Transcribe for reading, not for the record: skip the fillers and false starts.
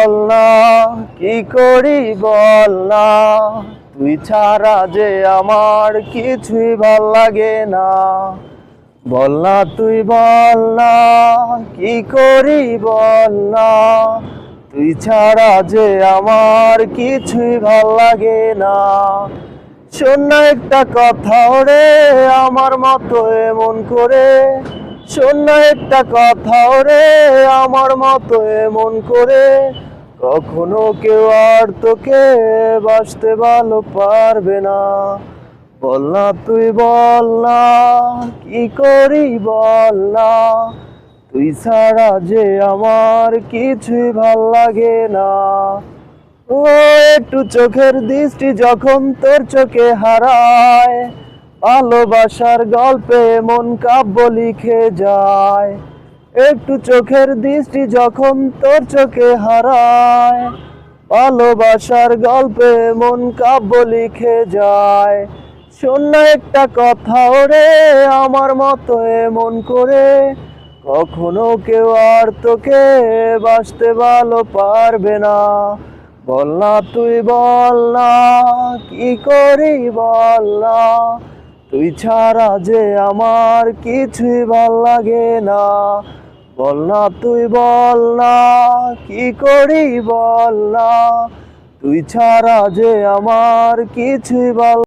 বল না, কি করি বল না, তুই ছাড়া যে আমার কিছুই ভাল লাগে না। বল না তুই বল না, কি করি বল না, তুই ছাড়া যে আমার কিছুই ভাল লাগে না। শোন না একটা কথা রে আমার মতো এমন করে, শোন না একটা কথা রে আমার মতো এমন করে, কখনো কেউ আর তোকে বাসতে ভালো পারবে না। বল না তুই বল না, কি করি বল না, তুই ছাড়া যে আমার কিছুই ভাল লাগে না। ও একটু চোখের দৃষ্টি যখন তোর চোখে হারায়, ভালোবাসার গল্পে মন কাব্য লিখে যায়। একটু চোখের দৃষ্টি যখন তোর চোখে হারায়, ভালোবাসার গল্পে মন কাব্য লিখে যায়। শোন না একটা কথা ওরে আমার মতো এমন করে, কখনো কেউ আর তোকে বাসতে ভালো পারবে না। বল না তুই বল না, কি করি বল না, তুই ছাড়া যে আমার কিছুই ভাল লাগে না। বল না তুই বল না, কি করি বল না, তুই ছাড়া যে আমার কিছুই ভাল